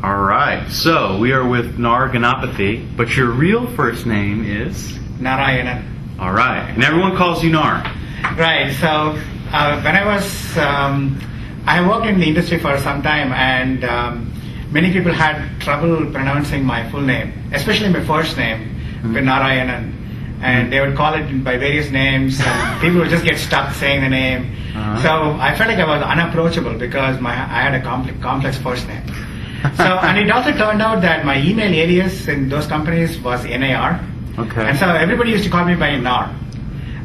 All right. So we are with Narayanan Ganapathy, but your real first name is Narayanan. All right, and everyone calls you Nar. Right. So when I worked in the industry for some time, and many people had trouble pronouncing my full name, especially my first name, Narayanan. And they would call it by various names, and people would just get stuck saying the name. So I felt like I was unapproachable because I had a complex first name. And it also turned out that my email alias in those companies was NAR. Okay. And so everybody used to call me by Nar.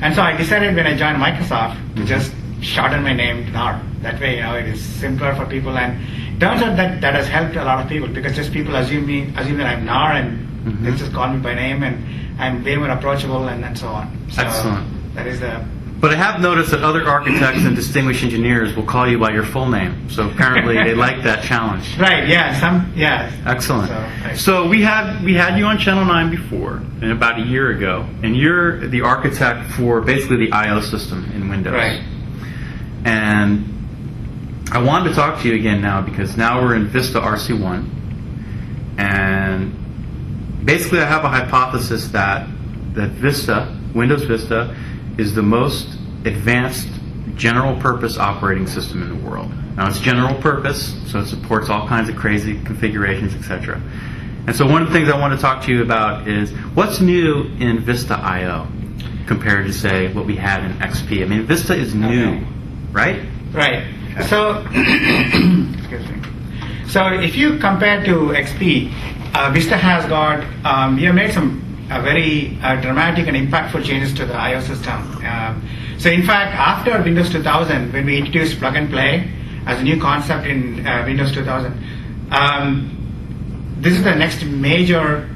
And so I decided when I joined Microsoft to just shorten my name to Nar. That way, it is simpler for people. And it turns out that has helped a lot of people because just people assume that I'm Nar and they just call me by name, and I'm way more approachable and so on. So excellent. That is the. But I have noticed that other architects and distinguished engineers will call you by your full name. So apparently they like that challenge. Right. Yeah. Excellent. So we had you on Channel 9 before, and about a year ago, and you're the architect for basically the I/O system in Windows. Right. And I wanted to talk to you again now because now we're in Vista RC1, and basically I have a hypothesis that Windows Vista, is the most advanced general purpose operating system in the world. Now it's general purpose, so it supports all kinds of crazy configurations, etc. And so one of the things I want to talk to you about is what's new in Vista I/O compared to, say, what we had in XP. I mean, Vista is new, right? Right. So, excuse me. So if you compare to XP, Vista has got, we have made some very dramatic and impactful changes to the I/O system. So in fact, after Windows 2000, when we introduced plug and play as a new concept in Windows 2000, this is the next major,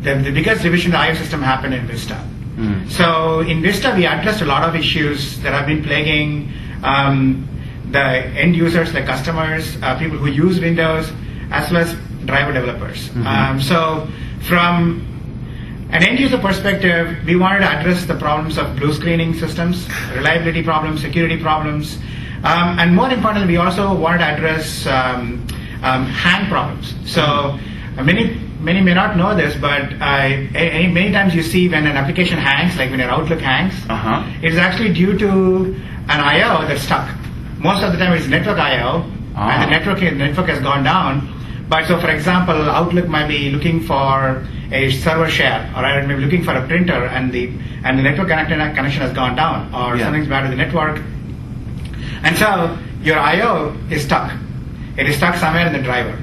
the biggest revision of the I/O system happened in Vista. So in Vista, we addressed a lot of issues that have been plaguing the end users, like customers, people who use Windows, as well as driver developers. So from an end user perspective, we wanted to address the problems of blue screening systems, reliability problems, security problems, and more importantly, we also wanted to address hang problems. So many may not know this, but many times you see when an application hangs, like when your Outlook hangs, it's actually due to an I/O that's stuck. Most of the time it's network I/O, and the network has gone down. But so, for example, Outlook might be looking for a server share, or it may be looking for a printer, and the network connection has gone down, or something's bad with the network, and so your I/O is stuck. It is stuck somewhere in the driver,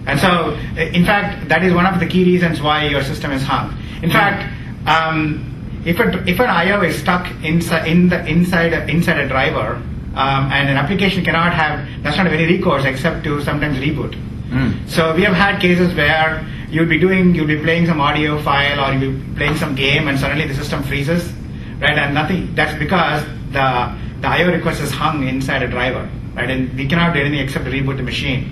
and so in fact that is one of the key reasons why your system is hung. In fact, if an I/O is stuck inside a driver, and an application cannot have, that's not a very recourse except to sometimes reboot. So we have had cases where you'll be playing some audio file, or you'll be playing some game, and suddenly the system freezes, right? And nothing. That's because the I/O request is hung inside a driver, right? And we cannot do anything except to reboot the machine.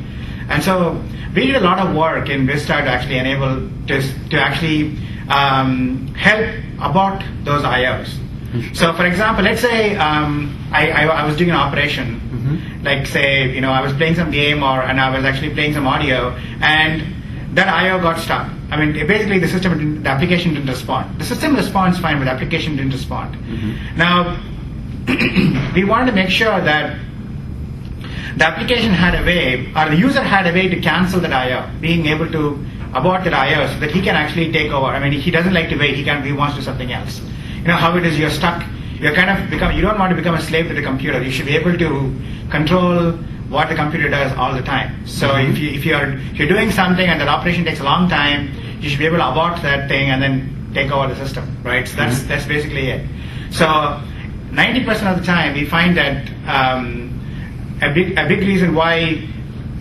And so we did a lot of work in Vista to actually enable to actually help abort those I/Os. So, for example, let's say I was doing an operation, like say, I was playing some game, and I was actually playing some audio, and that I/O got stuck. I mean, basically the application didn't respond. The system responds fine, but the application didn't respond. Now, we wanted to make sure that the application had a way, or the user had a way to cancel that I/O, being able to abort that I/O so that he can actually take over. I mean, he doesn't like to wait. He wants to do something else. How it is, you're stuck. You don't want to become a slave to the computer. You should be able to control what the computer does all the time. So if you're doing something and that operation takes a long time, you should be able to abort that thing and then take over the system, right? So that's basically it. So 90% of the time, we find that a big reason why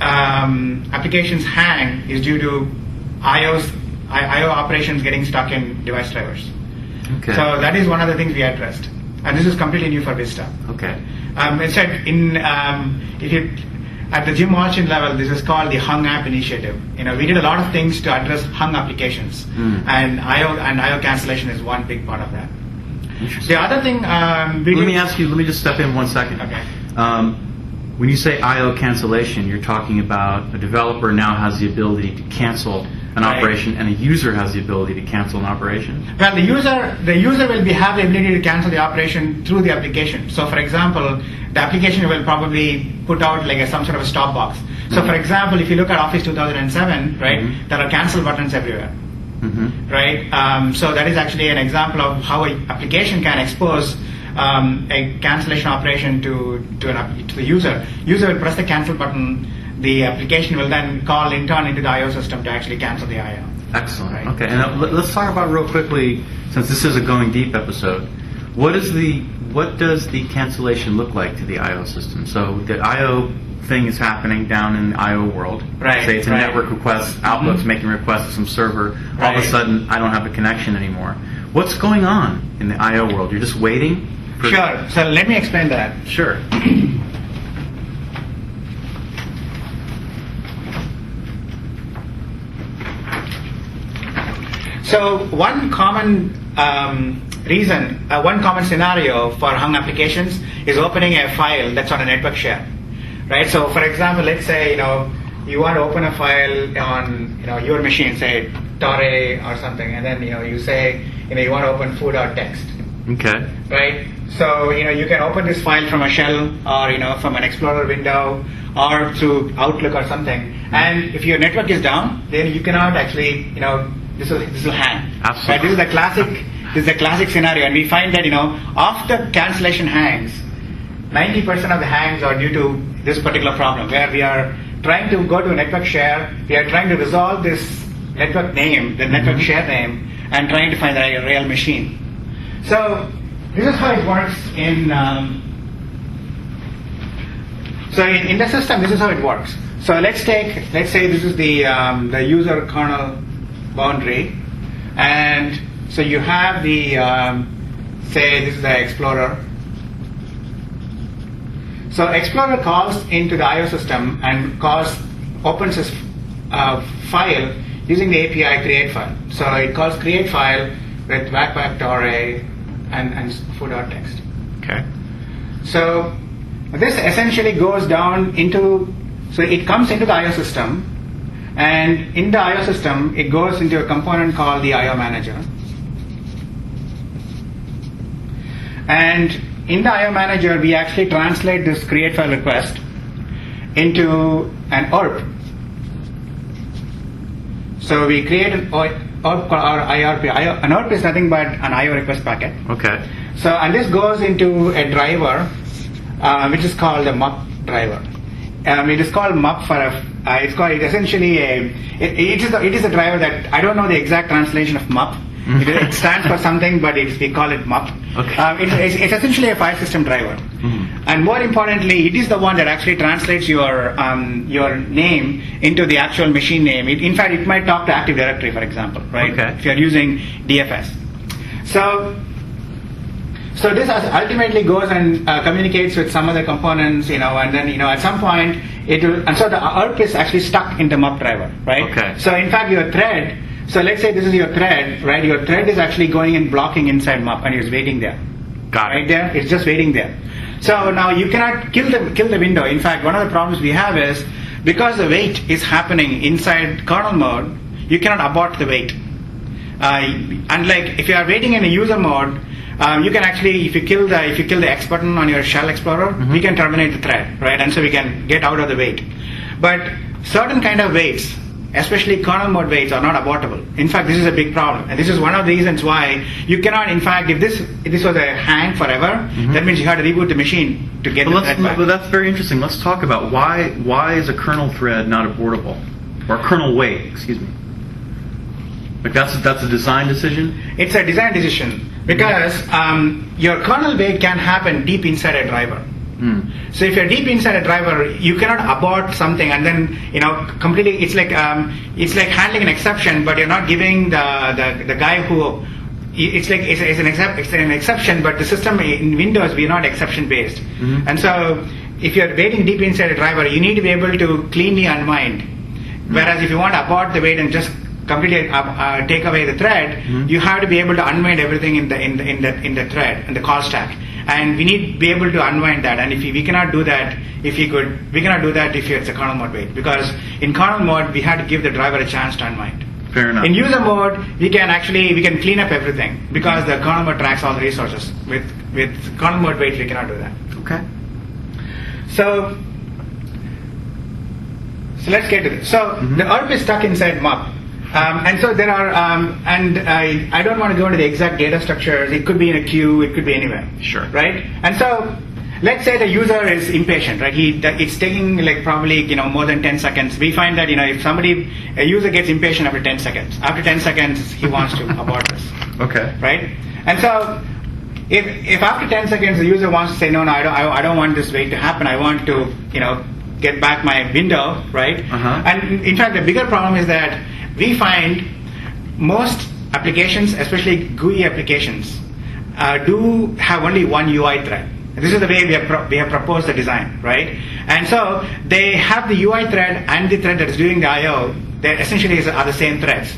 applications hang is due to I/O operations getting stuck in device drivers. Okay. So that is one of the things we addressed, and this is completely new for Vista. Okay. Instead, at the Jim Walshin level, this is called the Hung App Initiative. We did a lot of things to address hung applications, and I/O cancellation is one big part of that. The other thing, let me just step in 1 second. Okay. When you say I/O cancellation, you're talking about a developer now has the ability to cancel an operation, and a user has the ability to cancel an operation. Well, the user will have the ability to cancel the operation through the application. So, for example, the application will probably put out like some sort of a stop box. So, for example, if you look at Office 2007, right, there are cancel buttons everywhere. Right? So that is actually an example of how an application can expose a cancellation operation to the user. User will press the cancel button. The application will then call intern into the I/O system to actually cancel the I/O. Excellent. Right? Okay, and let's talk about real quickly, since this is a going deep episode. What does the cancellation look like to the I/O system? So the I/O thing is happening down in the I/O world. Right. Say it's a network request, Outlook's making requests to some server. All of a sudden, I don't have a connection anymore. What's going on in the I/O world? You're just waiting? Sure. So let me explain that. Sure. So one common one common scenario for hung applications is opening a file that's on a network share. Right. So, for example, let's say you want to open a file on your machine, say Torre or something, and then you say you want to open foo.txt. Okay. Right. So you can open this file from a shell or from an Explorer window or through Outlook or something. And if your network is down, then you cannot actually this will hang. Absolutely. Right? This is a classic scenario, and we find that after cancellation hangs, 90% of the hangs are due to this particular problem, where we are trying to go to a network share, we are trying to resolve this network name, the network share name, and trying to find the real machine. So this is how it works in the system. This is how it works. So let's say this is the user kernel boundary, and so you have the say this is the Explorer. So Explorer calls into the I/O system and opens this file using the API create file. So it calls create file with whack-whack-torre and foo.txt. Okay. So this essentially goes down so it comes into the I/O system, and in the I/O system it goes into a component called the I/O manager. And in the I/O manager, we actually translate this create file request into an IRP. So we create an IRP called our IRP. An IRP is nothing but an I/O request packet. Okay. So, and this goes into a driver, which is called a MUP driver. It is called MUP for it's essentially it is a driver that I don't know the exact translation of MUP. It stands for something, but we call it MUP. Okay. It's essentially a file system driver, and more importantly, it is the one that actually translates your name into the actual machine name. In fact, it might talk to Active Directory, for example, right? Okay. If you are using DFS. So this ultimately goes and communicates with some other components, and then at some point it will. And so the IRP is actually stuck in the MUP driver, right? Okay. So in fact, your thread. So let's say this is your thread, right? Your thread is actually going and blocking inside MUP, and it's waiting there. Got it. Right there, it's just waiting there. So now you cannot kill the window. In fact, one of the problems we have is because the wait is happening inside kernel mode, you cannot abort the wait. Unlike if you are waiting in a user mode, you can actually, if you kill the X button on your Shell Explorer, we can terminate the thread, right? And so we can get out of the wait. But certain kind of waits, especially kernel mode waits, are not abortable. In fact, this is a big problem, and this is one of the reasons why you cannot. In fact, if this was a hang forever, that means you have to reboot the machine to get the thread back. Well, that's very interesting. Let's talk about why is a kernel thread not abortable, or a kernel wait? Excuse me. Like that's a design decision. It's a design decision because your kernel wait can happen deep inside a driver. So if you're deep inside a driver, you cannot abort something and then completely. It's like handling an exception, but you're not giving the guy who. It's an exception, but the system in Windows we're not exception based, and so if you're waiting deep inside a driver, you need to be able to cleanly unwind. Whereas if you want to abort the wait and just completely take away the thread, you have to be able to unwind everything in the thread, in the call stack. and we need to be able to unwind that. And if we cannot do that, we cannot do that if it's a kernel mode wait, because in kernel mode we had to give the driver a chance to unwind. Fair enough. In user mode, we can clean up everything because the kernel mode tracks all the resources. With kernel mode wait, we cannot do that. Okay. So let's get to this. So the ERP is stuck inside MUP. And so there are, I don't want to go into the exact data structures. It could be in a queue, it could be anywhere. Sure. Right? And so let's say the user is impatient, right? It's taking like probably more than 10 seconds. We find that if a user gets impatient after 10 seconds, he wants to abort this. Okay. Right? And so if after 10 seconds the user wants to say no, I don't want this wait to happen. I want to get back my window, right? And in fact, the bigger problem is that we find most applications, especially GUI applications, do have only one UI thread. This is the way we have proposed the design, right? And so they have the UI thread and the thread that is doing the I/O. They essentially are the same threads.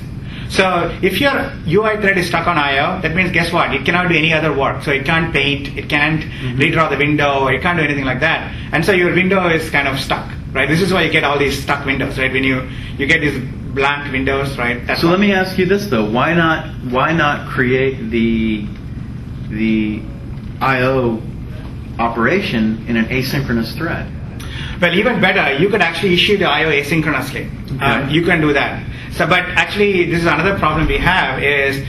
So if your UI thread is stuck on I/O, that means guess what? It cannot do any other work. So it can't paint, it can't redraw the window, it can't do anything like that. And so your window is kind of stuck, right? This is why you get all these stuck windows, right? When you get these blank windows, right? So let me ask you this though: why not create the I/O operation in an asynchronous thread? Well, even better, you could actually issue the I/O asynchronously. Okay. You can do that. So, but actually, this is another problem we have is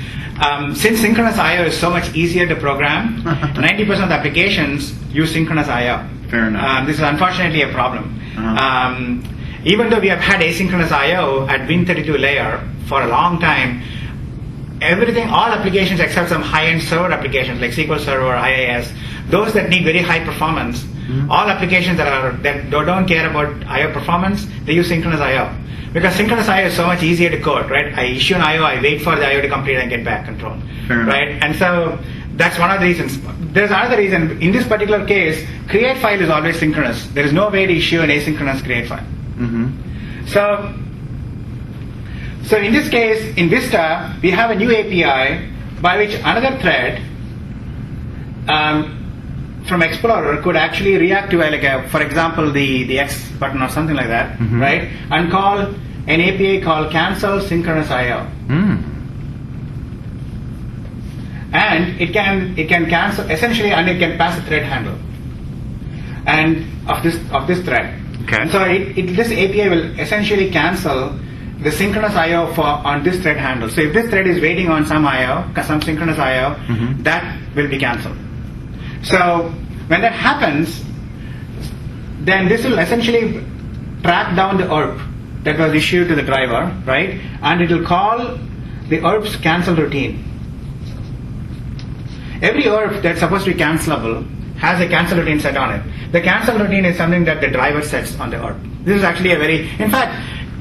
since synchronous I/O is so much easier to program, 90% of the applications use synchronous I/O. Fair enough. This is unfortunately a problem. Even though we have had asynchronous I/O at Win32 layer for a long time, all applications except some high-end server applications like SQL Server, IIS, those that need very high performance, all applications that don't care about I/O performance, they use synchronous I/O. Because synchronous I/O is so much easier to code, right? I issue an I/O, I wait for the I/O to complete and get back control, right? And so that's one of the reasons. There's another reason. In this particular case, create file is always synchronous. There is no way to issue an asynchronous create file. So in this case, in Vista, we have a new API by which another thread from Explorer could actually react to for example, the X button or something like that, right? And call an API called cancel synchronous IO. And it can cancel essentially, and it can pass a thread handle and of this thread. Okay. And so this API will essentially cancel the synchronous I/O on this thread handle. So if this thread is waiting on some I/O, some synchronous I/O, that will be cancelled. So when that happens, then this will essentially track down the ERP that was issued to the driver, right? And it will call the ERP's cancel routine. Every ERP that's supposed to be cancelable has a cancel routine set on it. The cancel routine is something that the driver sets on the ERP. This is actually in fact,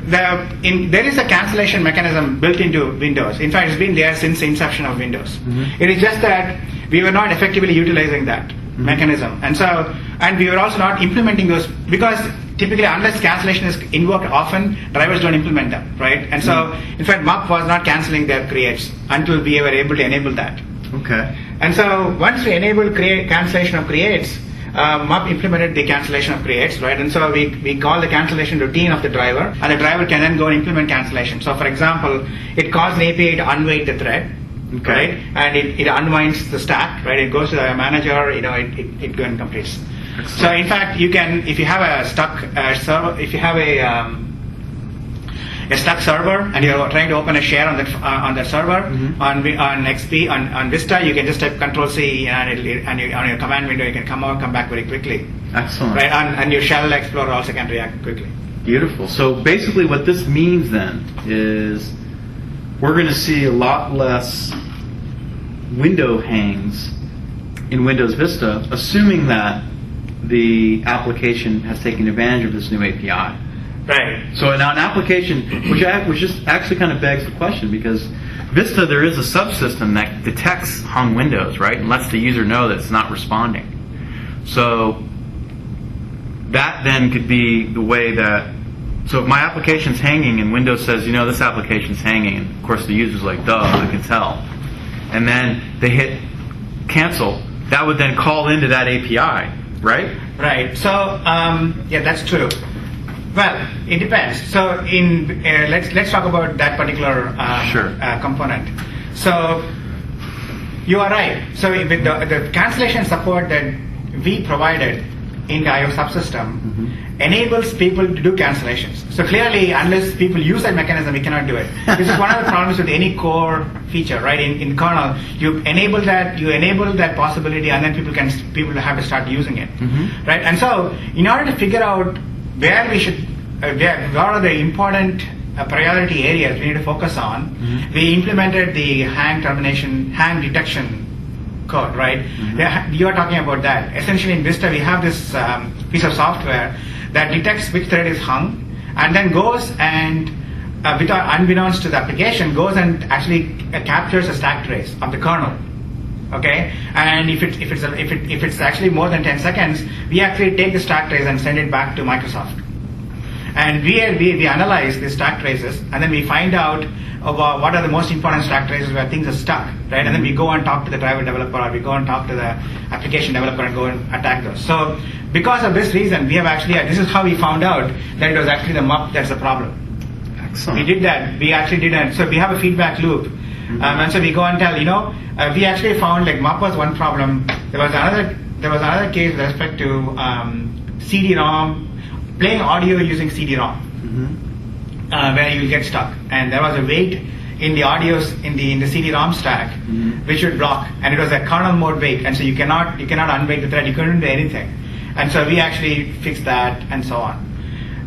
there is a cancellation mechanism built into Windows. In fact, it's been there since the inception of Windows. It is just that we were not effectively utilizing that mechanism. And we were also not implementing those, because typically unless cancellation is invoked often, drivers don't implement them, right? And so, in fact, MUP was not cancelling their creates until we were able to enable that. Okay. And so once we enabled cancellation of creates, MUP implemented the cancellation of creates, right? And so we call the cancellation routine of the driver, and the driver can then go and implement cancellation. So for example, it calls an API to unwait the thread, right? And it unwinds the stack, right? It goes to the manager, it goes and completes. Excellent. So in fact, you can, if you have a stuck server, if you have a stuck server and you're trying to open a share on that server on XP on Vista, you can just type Control-C and on your command window you can come back very quickly. Excellent. Right, and your shell explorer also can react quickly. Beautiful. So basically, what this means then is we're going to see a lot less window hangs in Windows Vista, assuming that the application has taken advantage of this new API. Right. So now an application, which just actually kind of begs the question, because Vista, there is a subsystem that detects hung windows, right, and lets the user know that it's not responding. So that then could be the way that, so if my application's hanging and Windows says, this application's hanging, and of course the user's like, duh, I can tell. And then they hit cancel, that would then call into that API, right? Right. So yeah, that's true. Well, it depends. So let's talk about that particular Sure. component. So you are right. So with the cancellation support that we provided in the I/O subsystem enables people to do cancellations. So clearly, unless people use that mechanism, we cannot do it. This is one of the problems with any core feature, right? In kernel, you enable that possibility, and then people have to start using it, right? And so, in order to figure out where we should, what are the important priority areas we need to focus on, we implemented the hang detection code, right? You are talking about that. Essentially, in Vista, we have this piece of software that detects which thread is hung, and then goes and, unbeknownst to the application, goes and actually captures a stack trace of the kernel. Okay, and if it's actually more than 10 seconds, we actually take the stack trace and send it back to Microsoft. And we analyze the stack traces, and then we find out about what are the most important stack traces where things are stuck, right? And then we go and talk to the driver developer, or we go and talk to the application developer and go and attack those. So because of this reason, we have actually, this is how we found out that it was actually the MUP that's the problem. Excellent. We did that. We actually did it. So we have a feedback loop. And so we go and tell, we actually found like MUP was one problem. There was another case with respect to CD-ROM, playing audio using CD-ROM, where you get stuck, and there was a wait in the audios in the CD-ROM stack, which would block, and it was a kernel mode wait, and so you cannot unwait the thread. You couldn't do anything, and so we actually fixed that, and so on.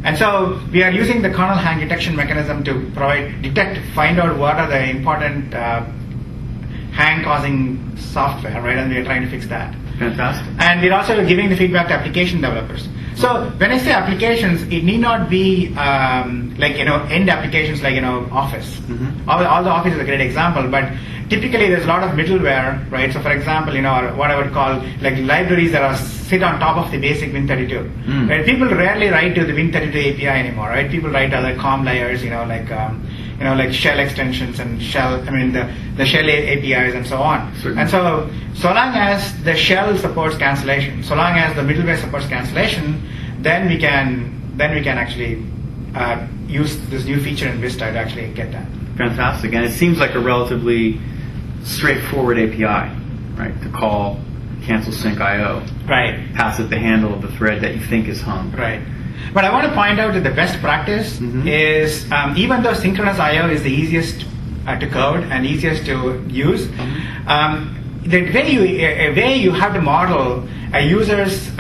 And so we are using the kernel hang detection mechanism to find out what are the important hang-causing software, right? And we are trying to fix that. Fantastic. And we're also giving the feedback to application developers. So when I say applications, it need not be end applications like Office. All the Office is a great example, but typically there's a lot of middleware, right? So for example, what I would call like libraries that sit on top of the basic Win32. Right? People rarely write to the Win32 API anymore, right? People write other COM layers, like shell extensions and the shell APIs and so on. Certainly. And so long as the shell supports cancellation, so long as the middleware supports cancellation, then we can actually use this new feature in Vista to actually get that. Fantastic. And it seems like a relatively straightforward API, right? To call cancel sync IO. Right. Pass it the handle of the thread that you think is hung. Right. But I want to point out that the best practice is, even though synchronous IO is the easiest to code and easiest to use, the way you have to model a user's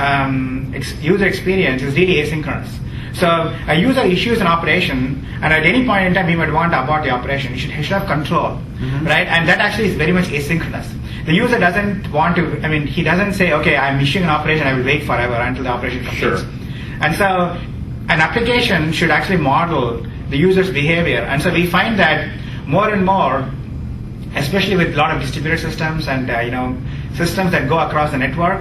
user experience is really asynchronous. So a user issues an operation, and at any point in time he might want to abort the operation. He should have control, right? And that actually is very much asynchronous. The user doesn't want to, he doesn't say, okay, I'm issuing an operation, I will wait forever until the operation completes. Sure. And so an application should actually model the user's behavior. And so we find that more and more, especially with a lot of distributed systems and systems that go across the network,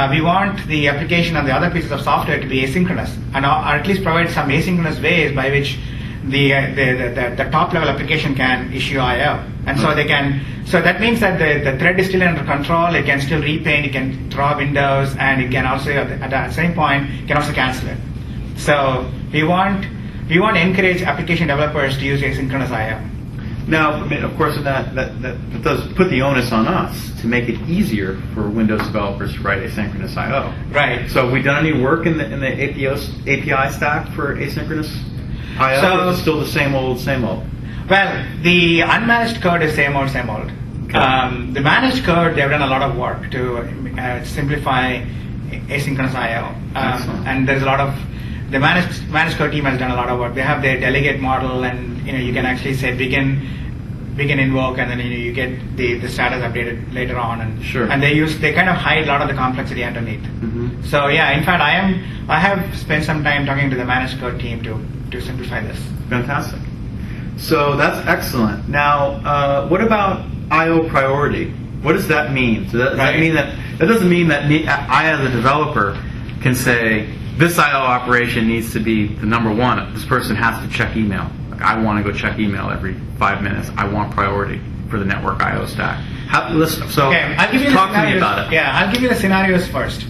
we want the application and the other pieces of software to be asynchronous, or at least provide some asynchronous ways by which the top level application can issue I/O, and so they can. So that means that the thread is still under control. It can still repaint. It can draw windows, and it can also at the same point can also cancel it. So we want to encourage application developers to use asynchronous I/O. Now, of course, that does put the onus on us to make it easier for Windows developers to write asynchronous I/O. Right. So have we done any work in the API stack for asynchronous I/O? So, or is it still the same old, same old? Well, the unmanaged code is same old, same old. Okay. The managed code, they've done a lot of work to simplify asynchronous I/O, and there's a lot of the managed code team has done a lot of work. They have their delegate model, and you can actually say begin invoke, and then you get the status updated later on, and sure. And they kind of hide a lot of the complexity underneath. So yeah, in fact, I have spent some time talking to the managed code team to simplify this. Fantastic. So that's excellent. Now, what about I/O priority? What does that mean? So does that mean that doesn't mean that I as a developer can say this I/O operation needs to be the number one. This person has to check email. I want to go check email every 5 minutes. I want priority for the network I/O stack. So Okay, I'll give you talk the to me scenarios. about it. Yeah, I'll give you the scenarios first.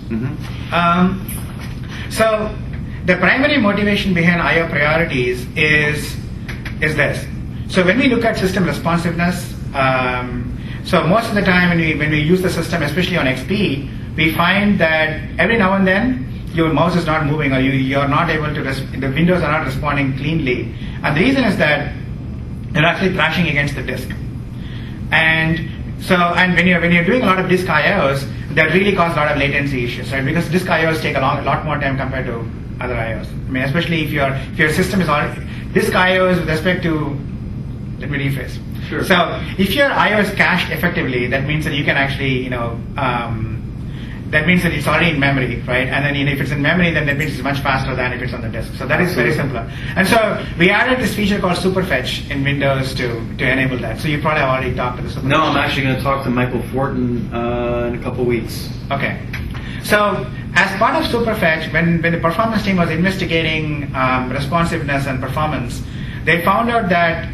So the primary motivation behind I/O priorities is this. So when we look at system responsiveness, so most of the time when we use the system, especially on XP, we find that every now and then your mouse is not moving, or you're not able to, the windows are not responding cleanly. And the reason is that you're actually crashing against the disk. And when you're doing a lot of disk IOs, that really cause a lot of latency issues, right? Because disk IOs take a lot more time compared to other IOs. I mean, especially if your system is already disk IOs with respect to, let me rephrase. Sure. So if your IO is cached effectively, that means that you can actually, that means that it's already in memory, right? And then if it's in memory, then that means it's much faster than if it's on the disk. So that is very simpler. And so we added this feature called Superfetch in Windows to enable that. So you probably have already talked to the Superfetch. No, I'm actually going to talk to Michael Fortin in a couple weeks. Okay. So as part of Superfetch, when the performance team was investigating responsiveness and performance, they found out that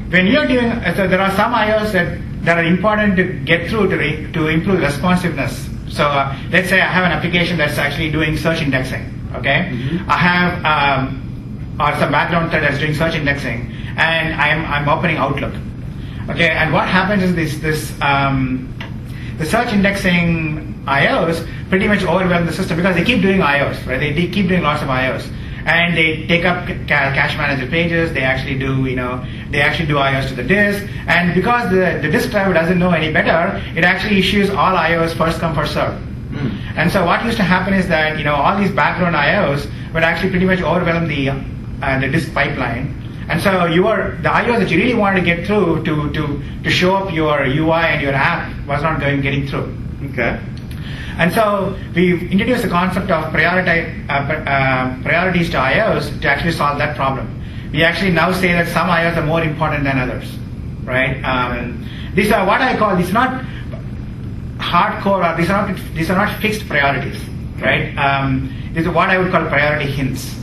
when you're doing, so there are some IOs that are important to get through to improve responsiveness. So let's say I have an application that's actually doing search indexing. Okay, I have or some background thread that's doing search indexing, and I'm opening Outlook. Okay, and what happens is the search indexing IOs pretty much overwhelm the system because they keep doing IOs, right? They keep doing lots of IOs. And they take up cache manager pages. They actually do, IOs to the disk. And because the disk driver doesn't know any better, it actually issues all IOs first come first serve. And so what used to happen is that all these background IOs would actually pretty much overwhelm the disk pipeline. And so the IOs that you really wanted to get through to show up your UI and your app was not getting through. Okay. And so we've introduced the concept of priorities to IOs to actually solve that problem. We actually now say that some IOs are more important than others, right? These are what I call, these are not hardcore, or these are not fixed priorities, right? These are what I would call priority hints.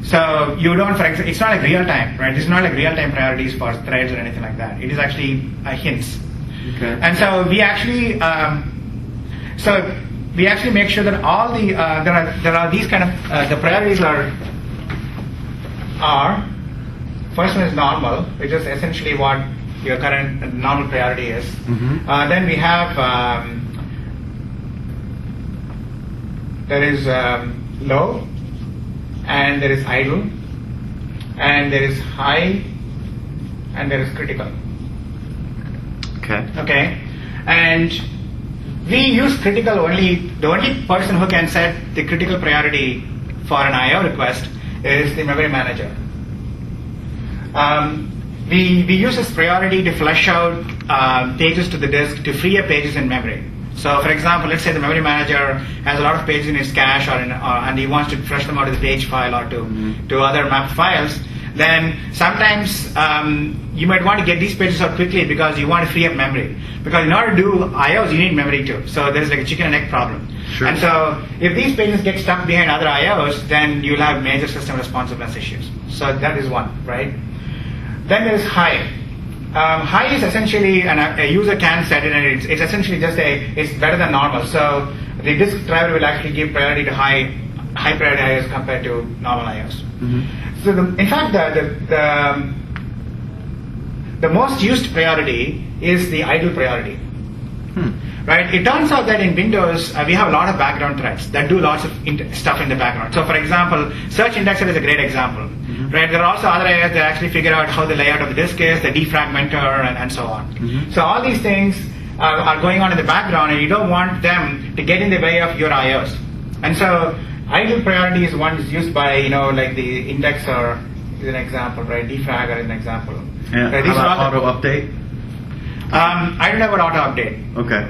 So you don't, for example, it's not like real time, right? It's not like real time priorities for threads or anything like that. It is actually hints. Okay. And so we actually make sure that all the there are these kind of the priorities are first one is normal, which is essentially what your current normal priority is. Then we have there is low, and there is idle, and there is high, and there is critical. Okay, and we use critical only. The only person who can set the critical priority for an I/O request is the memory manager. We use this priority to flush out pages to the disk to free up pages in memory. So, for example, let's say the memory manager has a lot of pages in his cache, and he wants to flush them out of the page file or to other map files. Then sometimes you might want to get these pages out quickly because you want to free up memory. Because in order to do IOs, you need memory too. So there's like a chicken and egg problem. Sure. And so if these pages get stuck behind other IOs, then you'll have major system responsiveness issues. So that is one, right? Then there is high. High is essentially, a user can set it, and it's essentially just it's better than normal. So the disk driver will actually give priority to high priority IOs compared to normal IOs. So in fact, the most used priority is the idle priority. Right? It turns out that in Windows, we have a lot of background threads that do lots of stuff in the background. So for example, Search Indexer is a great example. Right? There are also other areas that actually figure out how the layout of the disk is, the defragmenter, and so on. So all these things are going on in the background, and you don't want them to get in the way of your IOs. And so idle priority is one is used by, like the indexer is an example, right? Defragger is an example. Yeah. Right? How about auto update? I don't know about auto update. Okay.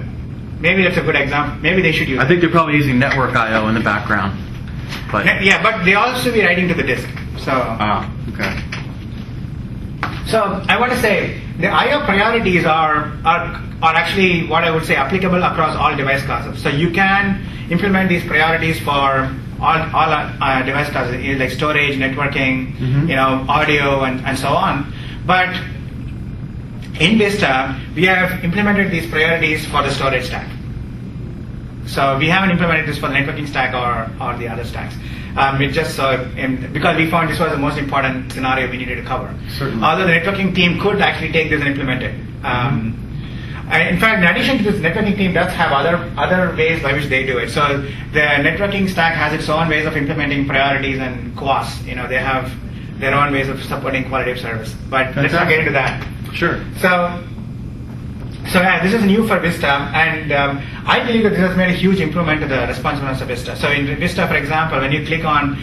Maybe that's a good example. Maybe they should use I think they're probably using network I/O in the background. But yeah, but they also be writing to the disk. So okay. So I want to say the I/O priorities are actually what I would say applicable across all device classes. So you can implement these priorities for all device classes, like storage, networking, audio, and so on. But in Vista, we have implemented these priorities for the storage stack. So we haven't implemented this for the networking stack or the other stacks. It just because we found this was the most important scenario we needed to cover. Certainly. Although the networking team could actually take this and implement it. And in fact, in addition to this, the networking team does have other ways by which they do it. So the networking stack has its own ways of implementing priorities and QoS. They have their own ways of supporting quality of service. But let's not get into that. Sure. So yeah, this is new for Vista, and I believe that this has made a huge improvement to the responsiveness of Vista. So in Vista, for example, when you click on,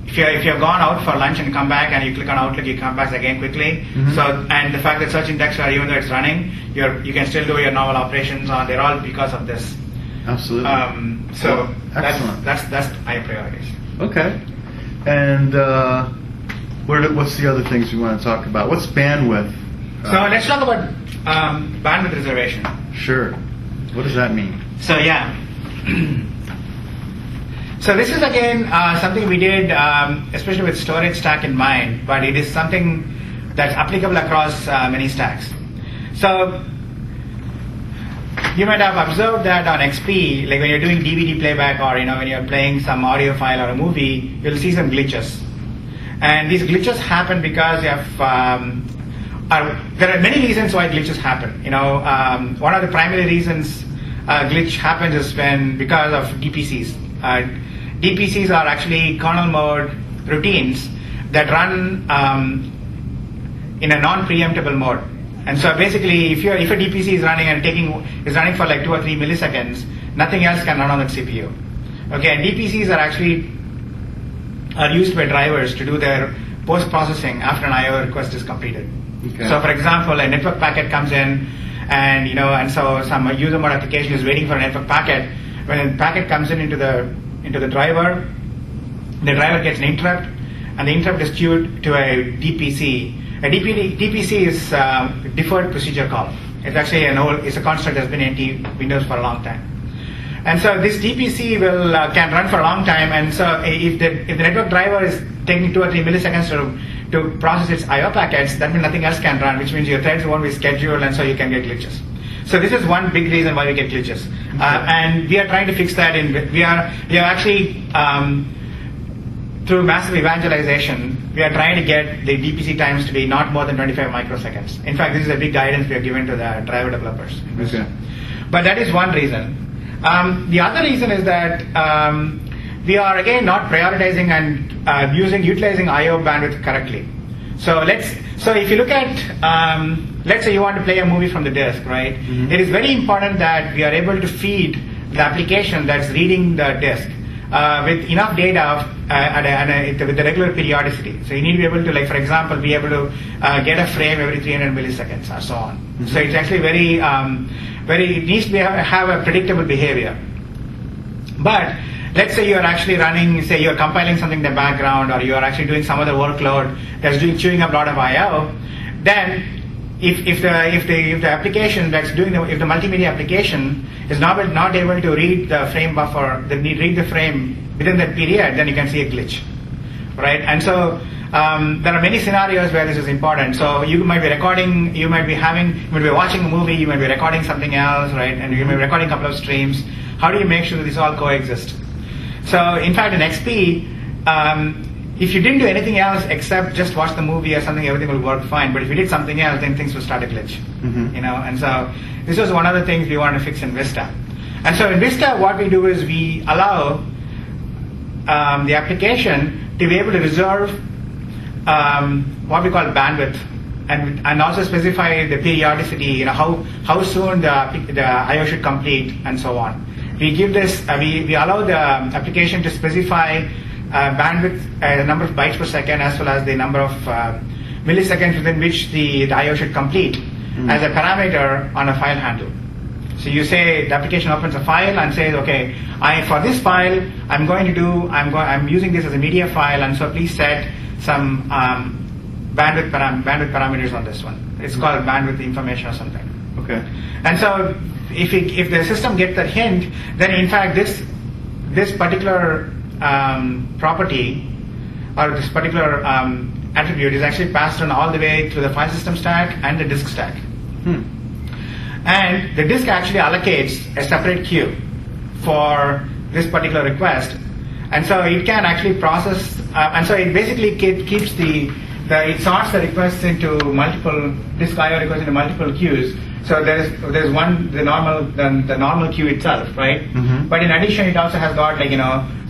if you've gone out for lunch and come back and you click on Outlook, you come back again quickly. So, and the fact that search index, even though it's running, you can still do your normal operations on. They're all because of this. Absolutely. So excellent. that's high priorities. Okay. And what's the other things we want to talk about? What's bandwidth? So let's talk about bandwidth reservation. Sure. What does that mean? So yeah. So this is again something we did, especially with storage stack in mind, but it is something that's applicable across many stacks. So you might have observed that on XP, like when you're doing DVD playback or when you're playing some audio file or a movie, you'll see some glitches. And these glitches happen because you have there are many reasons why glitches happen. One of the primary reasons glitch happens is because of DPCs. DPCs are actually kernel mode routines that run in a non-preemptible mode. And so basically, if a DPC is running and is running for like 2 or 3 milliseconds, nothing else can run on that CPU. Okay, and DPCs are used by drivers to do their post-processing after an I/O request is completed. Okay. So, for example, a network packet comes in, and so some user mode application is waiting for a network packet. When a packet comes into the driver gets an interrupt, and the interrupt is queued to a DPC. A DPC is deferred procedure call. It's actually it's a construct that's been in Windows for a long time. And so this DPC can run for a long time. And so if the network driver is taking 2 or 3 milliseconds to process its I/O packets, that means nothing else can run, which means your threads won't be scheduled, and so you can get glitches. So this is one big reason why we get glitches, and we are trying to fix that. We are actually through massive evangelization, we are trying to get the DPC times to be not more than 25 microseconds. In fact, this is a big guidance we are given to the driver developers. Okay. But that is one reason. The other reason is that we are again not prioritizing and utilizing I/O bandwidth correctly. So if you look at let's say you want to play a movie from the disk, right? It is very important that we are able to feed the application that's reading the disk with enough data with the regular periodicity. So you need to be able to, like, for example, be able to get a frame every 300 milliseconds or so on. So it's actually it needs to have a predictable behavior. But let's say you're actually running, say you're compiling something in the background, or you're actually doing some other workload that's chewing up a lot of I/O, then if the application that's doing if the multimedia application is not able to read the frame buffer, read the frame within that period, then you can see a glitch, right? And so there are many scenarios where this is important. So you might be recording, you might be watching a movie, you might be recording something else, right? And you may be recording a couple of streams. How do you make sure that these all coexist? So in fact, in XP, if you didn't do anything else except just watch the movie or something, everything will work fine. But if you did something else, then things will start to glitch. And so this was one of the things we wanted to fix in Vista. And so in Vista, what we do is we allow the application to be able to reserve what we call bandwidth, and also specify the periodicity, how soon the I/O should complete, and so on. We give this, we allow the application to specify bandwidth, the number of bytes per second, as well as the number of milliseconds within which the I/O should complete as a parameter on a file handle. So you say the application opens a file and says, okay, for this file, I'm using this as a media file, and so please set some bandwidth parameters on this one. It's called bandwidth information or something. Okay. And so if the system gets that hint, then in fact this particular property or this particular attribute is actually passed on all the way through the file system stack and the disk stack. And the disk actually allocates a separate queue for this particular request. And so it can actually process, and so it basically keeps it sorts the requests into multiple, disk I/O requests into multiple queues. So there's one, the normal queue itself, right? But in addition, it also has got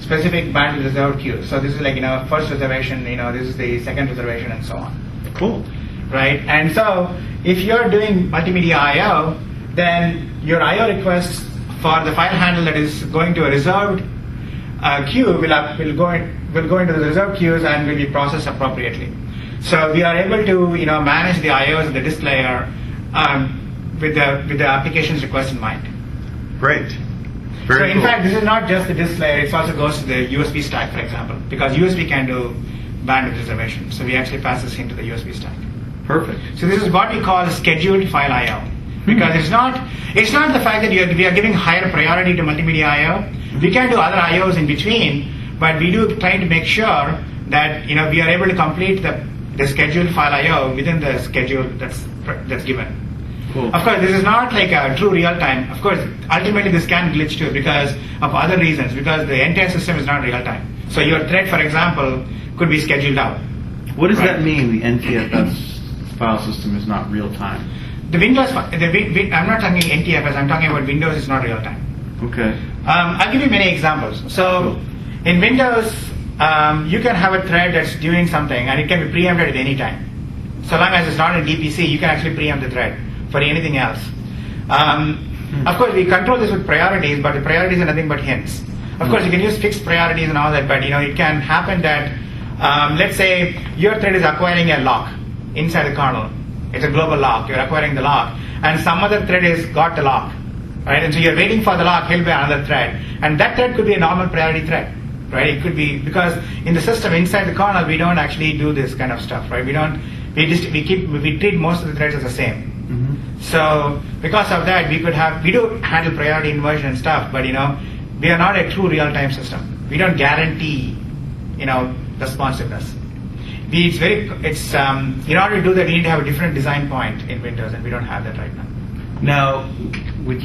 specific bandwidth reserved queues. So this is first reservation, this is the second reservation, and so on. Cool. Right? And so if you're doing multimedia I/O, then your I/O requests for the file handle that is going to a reserved queue will go into the reserved queues and will be processed appropriately. So we are able to manage the I/Os at the disk layer with the application's request in mind. Great. So Very in cool. fact, this is not just the disk layer; it also goes to the USB stack, for example, because USB can do bandwidth reservation. So we actually pass this into the USB stack. Perfect. So this is what we call a scheduled file I/O, because it's not the fact that we are giving higher priority to multimedia I/O. We can do other I/Os in between, but we do try to make sure that we are able to complete the scheduled file I/O within the schedule that's given. Cool. Of course, this is not like a true real time. Of course, ultimately this can glitch too because of other reasons, because the entire system is not real time. So your thread, for example, could be scheduled out. What does that mean, the NTFS file system is not real time? The Windows, I'm not talking NTFS, I'm talking about Windows is not real time. Okay. I'll give you many examples. So in Windows, you can have a thread that's doing something and it can be preempted at any time. So long as it's not in DPC, you can actually preempt the thread for anything else. Of course, we control this with priorities, but the priorities are nothing but hints. Of course, you can use fixed priorities and all that, but it can happen that, let's say your thread is acquiring a lock inside the kernel. It's a global lock. You're acquiring the lock, and some other thread has got the lock, right? And so you're waiting for the lock held by another thread, and that thread could be a normal priority thread, right? It could be because in the system inside the kernel we don't actually do this kind of stuff, right? We treat most of the threads as the same. So because of that, we do handle priority inversion and stuff, but we are not a true real-time system. We don't guarantee responsiveness. In order to do that, we need to have a different design point in Windows, and we don't have that right now. Now, would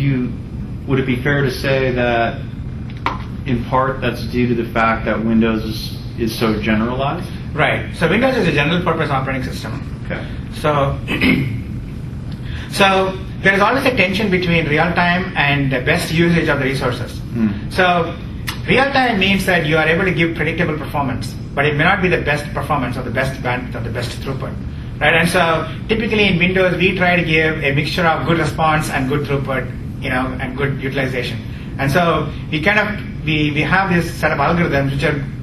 it be fair to say that in part that's due to the fact that Windows is so generalized? Right. So Windows is a general-purpose operating system. Okay. So there is always a tension between real-time and the best usage of the resources. So real-time means that you are able to give predictable performance, but it may not be the best performance or the best bandwidth or the best throughput, right? And so typically in Windows, we try to give a mixture of good response and good throughput, and good utilization. And so we have this set of algorithms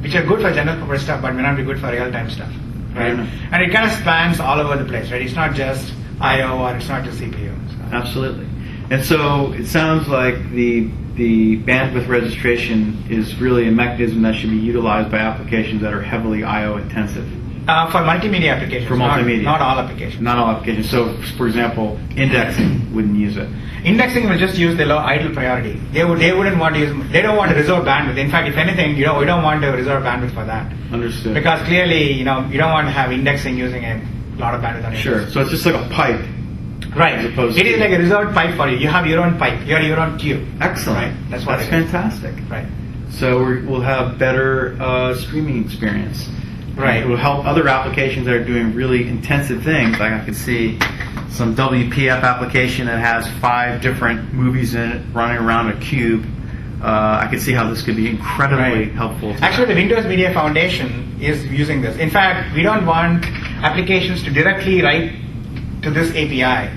which are good for general-purpose stuff, but may not be good for real-time stuff, right? And it kind of spans all over the place, right? It's not just I/O or it's not just CPU. So. Absolutely. And so it sounds like the bandwidth registration is really a mechanism that should be utilized by applications that are heavily I/O intensive. For multimedia applications. For multimedia. Not all applications. Not all applications. So, for example, indexing wouldn't use it. Indexing will just use the low idle priority. They wouldn't want to use. They don't want to reserve bandwidth. In fact, if anything, we don't want to reserve bandwidth for that. Understood. Because clearly, you don't want to have indexing using a lot of bandwidth on it. Sure. So it's just like a pipe. Right. As opposed It to is like a reserved pipe for you. You have your own pipe. You have your own queue. Excellent. Right. That's what. That's fantastic. Right. So we'll have better streaming experience. Right. It will help other applications that are doing really intensive things. Like I could see some WPF application that has 5 different movies in it running around a cube. I could see how this could be incredibly helpful. Actually, the Windows Media Foundation is using this. In fact, we don't want applications to directly write to this API.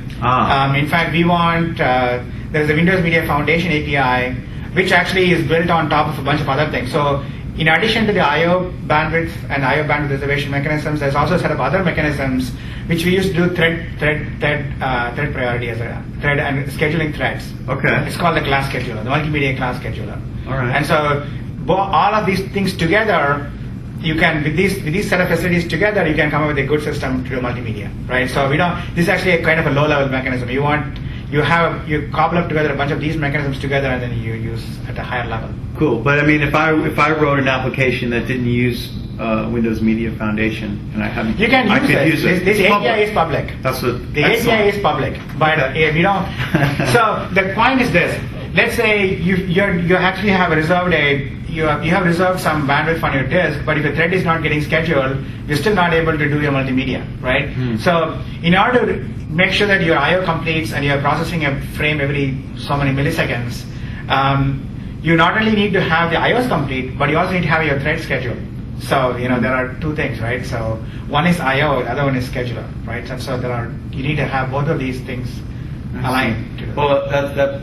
In fact, we want there's a Windows Media Foundation API which actually is built on top of a bunch of other things. So in addition to the I/O bandwidth and I/O bandwidth reservation mechanisms, there's also a set of other mechanisms which we use to do thread priority as a thread and scheduling threads. Okay. It's called the class scheduler, the multimedia class scheduler. All right. And so all of these things together, you can with these set of facilities together, you can come up with a good system to do multimedia, right? So this is actually a kind of a low-level mechanism. You cobble up together a bunch of these mechanisms together, and then you use at a higher level. Cool. But I mean, if I wrote an application that didn't use Windows Media Foundation, and I haven't. You can I use could it. use it. This It's API is public. That's what. The excellent. API is public, but we don't. So the point is this: let's say you actually have reserved you have reserved some bandwidth on your disk, but if the thread is not getting scheduled, you're still not able to do your multimedia, right? So in order to make sure that your I/O completes and you're processing a frame every so many milliseconds, you not only need to have the I/Os complete, but you also need to have your thread scheduled. So there are two things, right? So one is I/O, the other one is scheduler, right? And so you need to have both of these things aligned. Well,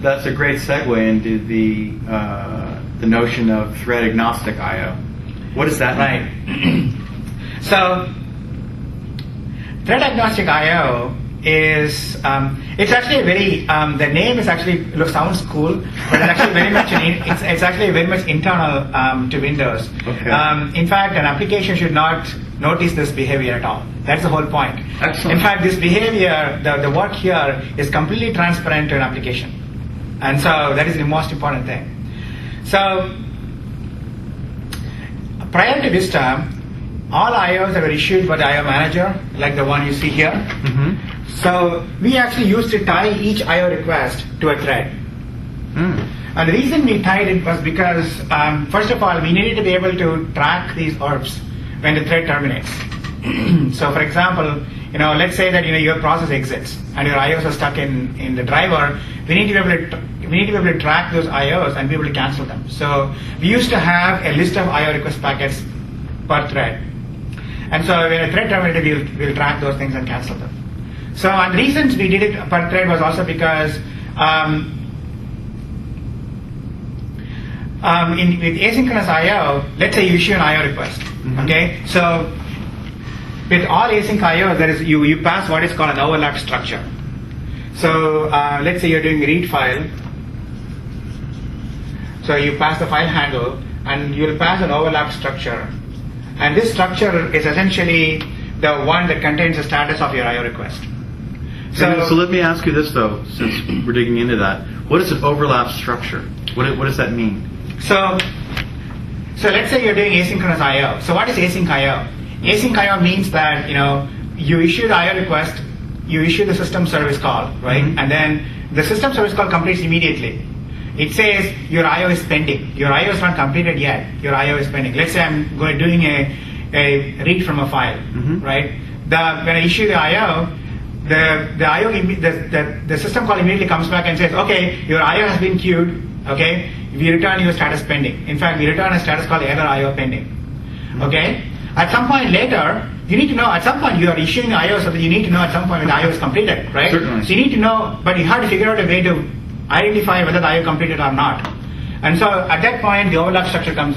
that's a great segue into the notion of thread agnostic I/O. What does that mean? Right. So thread agnostic I/O is it's actually a very the name is actually sounds cool, but it's actually very much it's actually very much internal to Windows. Okay. In fact, an application should not notice this behavior at all. That's the whole point. Excellent. In fact, this behavior, the work here is completely transparent to an application, and so that is the most important thing. So prior to Vista, all I/Os that were issued by the I/O manager, like the one you see here. So we actually used to tie each I/O request to a thread. And the reason we tied it was because, first of all, we needed to be able to track these orbs when the thread terminates. So, for example, let's say that your process exits and your I/Os are stuck in the driver. We need to be able to track those I/Os and be able to cancel them. So we used to have a list of I/O request packets per thread, and so when a thread terminated, we'll track those things and cancel them. So, and the reasons we did it per thread was also because with asynchronous I/O, let's say you issue an I/O request. Okay, so with all async I/O, there is you pass what is called an overlap structure. So let's say you're doing read file. So you pass the file handle, and you'll pass an overlap structure, and this structure is essentially the one that contains the status of your I/O request. So let me ask you this though, since we're digging into that. What is an overlap structure? What does that mean? So let's say you're doing asynchronous I/O. So what is async I/O? Async I/O means that you issue the I/O request, you issue the system service call, right? And then the system service call completes immediately. It says your I/O is pending. Your I/O is not completed yet. Your I/O is pending. Let's say I'm doing a read from a file, right? When I issue the I/O, the system call immediately comes back and says, okay, your I/O has been queued. Okay, we return your status pending. In fact, we return a status called error I/O pending. Okay, at some point later, you need to know. At some point, you are issuing the I/O, so that you need to know at some point when the I/O is completed, right? Certainly. So you need to know, but you have to figure out a way to identify whether the I/O completed or not. And so at that point, the overlap structure comes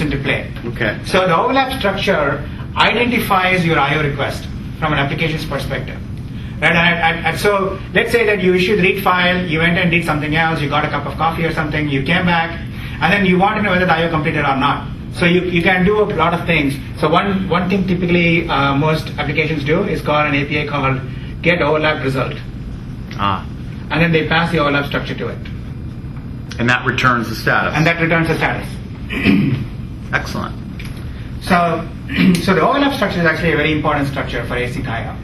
into play. Okay. So the overlap structure identifies your I/O request from an application's perspective. Right? And so let's say that you issued the read file, you went and did something else, you got a cup of coffee or something, you came back, and then you want to know whether the I/O completed or not. So you can do a lot of things. So one thing typically most applications do is call an API called get overlap result. And then they pass the overlap structure to it. And that returns the status. And that returns the status. Excellent. So the overlap structure is actually a very important structure for async I/O.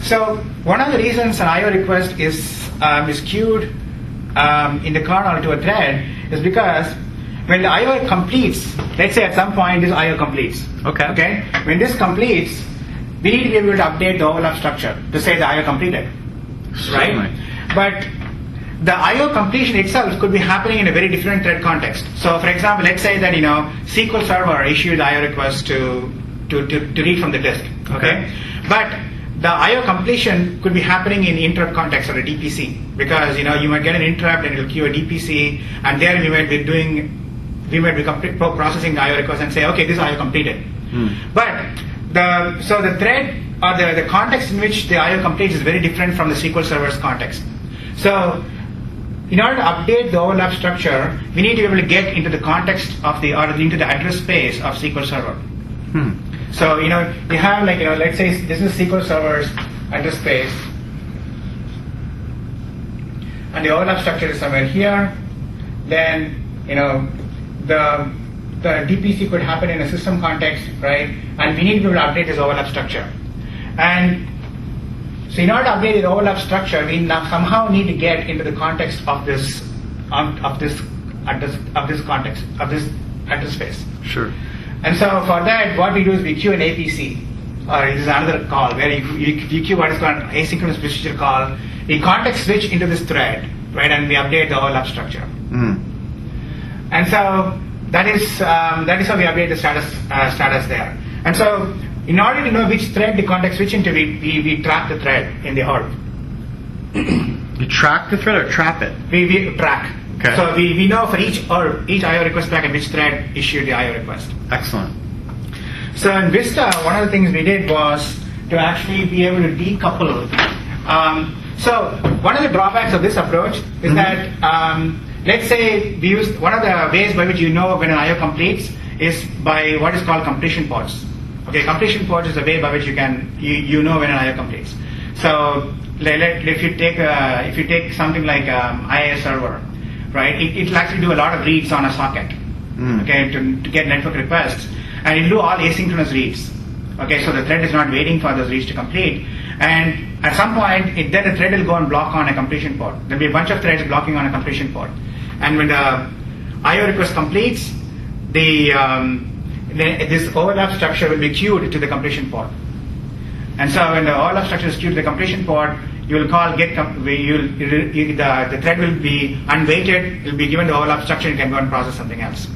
So one of the reasons an I/O request is queued in the kernel to a thread is because when the I/O completes, let's say at some point this I/O completes. Okay. When this completes, we need to be able to update the overlap structure to say the I/O completed. Certainly. Right? But the I/O completion itself could be happening in a very different thread context. So, for example, let's say that SQL Server issued the I/O request to read from the disk. Okay. But the I/O completion could be happening in interrupt context or a DPC, because you might get an interrupt and it'll queue a DPC, and there we might be processing the I/O request and say, okay, this I/O completed. But the thread or the context in which the I/O completes is very different from the SQL Server's context. So in order to update the overlap structure, we need to be able to get into the context of into the address space of SQL Server. So you have let's say this is SQL Server's address space, and the overlap structure is somewhere here. Then the the DPC could happen in a system context, right? And we need to be able to update this overlap structure. And so in order to update the overlap structure, we now somehow need to get into the context of this address space. Sure. And so for that, what we do is we queue an APC, or this is another call where you queue what is called asynchronous procedure call. We context switch into this thread, right, and we update the overlap structure. And so that is how we update the status there. And so in order to know which thread the context switch into, we trap the thread in the orb. You track the thread or trap it? We track. Okay. So we know for each IO request packet which thread issued the IO request. Excellent. So in Vista, one of the things we did was to actually be able to decouple. So one of the drawbacks of this approach is that, let's say we use one of the ways by which you know when an IO completes is by what is called completion pods. Okay, completion pods is a way by which you know when an IO completes. So if you take something like IIS server, right, it'll actually do a lot of reads on a socket, okay, to get network requests, and it'll do all asynchronous reads. Okay, so the thread is not waiting for those reads to complete, and at some point, then the thread will go and block on a completion pod. There'll be a bunch of threads blocking on a completion pod, and when the IO request completes, this overlap structure will be queued to the completion pod. And so when the overlap structure is queued to the completion pod, you will call the thread will be unweighted, it will be given the overlap structure, you can go and process something else.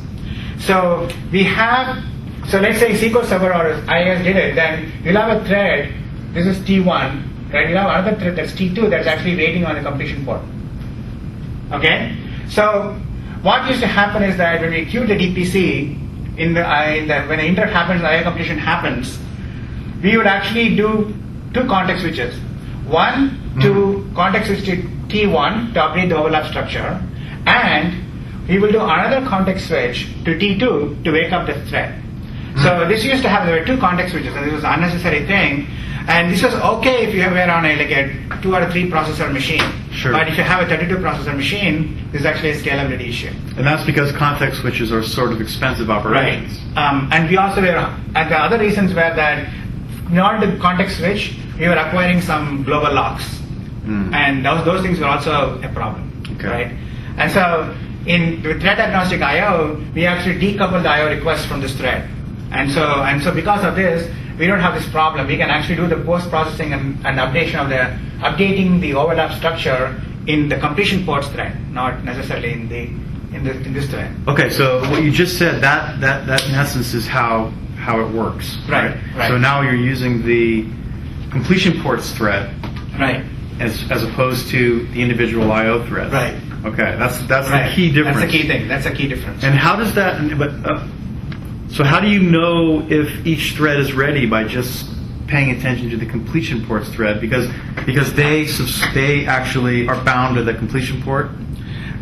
So let's say SQL Server or IIS did it, then you'll have a thread, this is T1, right? You'll have another thread that's T2 that's actually waiting on the completion pod. Okay? So what used to happen is that when we queue the DPC, when the interrupt happens, the IO completion happens, we would actually do two context switches. One to context switch to T1 to update the overlap structure, and we will do another context switch to T2 to wake up the thread. So this used to happen, there were two context switches, and this was an unnecessary thing. And this was okay if you were on a 2 or 3 processor machine. Sure. But if you have a 32 processor machine, this is actually a scalability issue. And that's because context switches are sort of expensive operations. Right. And we also and the other reasons were that in order to context switch, we were acquiring some global locks. And those things were also a problem. Okay. Right? And so with thread agnostic IO, we actually decouple the IO request from this thread. And so because of this, we don't have this problem. We can actually do the post-processing and updating the overlap structure in the completion ports thread, not necessarily in this thread. Okay, so what you just said, that in essence is how it works. Right. So now you're using the completion ports thread, right, as opposed to the individual IO thread. Right. Okay, that's the key difference. That's the key thing. That's a key difference. And how does that? So how do you know if each thread is ready by just paying attention to the completion ports thread? Because they actually are bound to the completion port.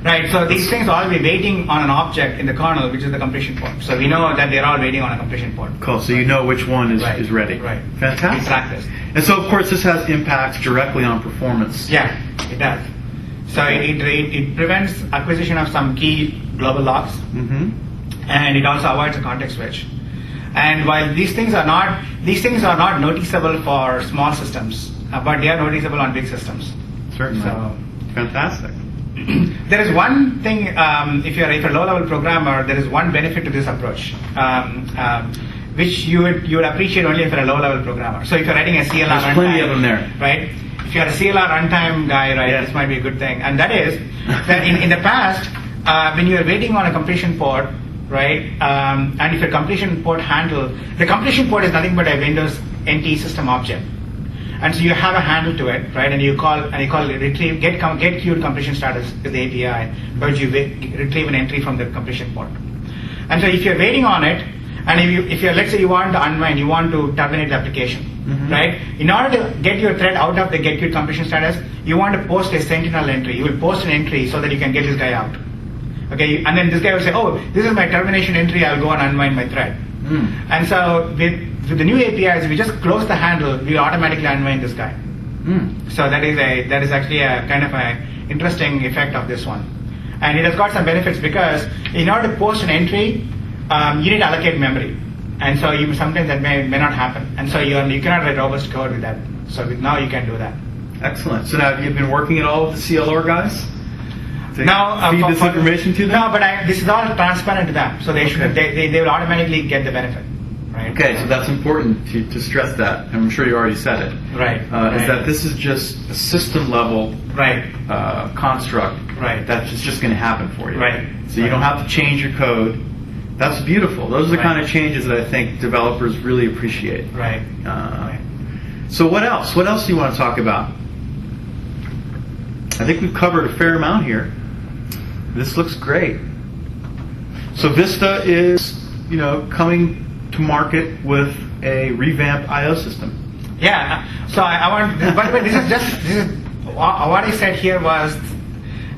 Right. So these things are all be waiting on an object in the kernel, which is the completion port. So we know that they're all waiting on a completion port. Cool. So you know which one is ready. Right. Fantastic. We track this. And so of course this has impact directly on performance. Yeah, it does. So it prevents acquisition of some key global locks. And it also avoids a context switch. And while these things are not noticeable for small systems, but they are noticeable on big systems. Certainly. So, fantastic. There is one thing, if you're a low-level programmer, there is one benefit to this approach, which you would appreciate only if you're a low-level programmer. So if you're writing a CLR runtime, there's plenty of them there, right? If you're a CLR runtime guy, right, yes. This might be a good thing. And that is that in the past, when you are waiting on a completion port, right, and if your completion port the completion port is nothing but a Windows NT system object. And so you have a handle to it, right? And you call retrieve get queued completion status is the API, but you retrieve an entry from the completion port. And so if you're waiting on it, and if you're let's say you want to unwind, you want to terminate the application, right? In order to get your thread out of the get queued completion status, you want to post a sentinel entry. You will post an entry so that you can get this guy out. Okay, and then this guy will say, "Oh, this is my termination entry. I'll go and unwind my thread." And so with the new APIs, we just close the handle, we automatically unwind this guy. So that is actually a kind of a interesting effect of this one, and it has got some benefits because in order to post an entry, you need to allocate memory. And so sometimes that may not happen. And so you cannot write robust code with that. So now you can do that. Excellent. So now have you been working at all with the CLR guys? To feed this information to them? No, but this is all transparent to them. So they will automatically get the benefit. Right? Okay, so that's important to stress that. I'm sure you already said it. Right. Is that this is just a system level construct that's just going to happen for you. Right. So you don't have to change your code. That's beautiful. Those are the kind of changes that I think developers really appreciate. Right. So what else? What else do you want to talk about? I think we've covered a fair amount here. This looks great. So Vista is, coming to market with a revamped I/O system. Yeah. So I want, but this is what I said here was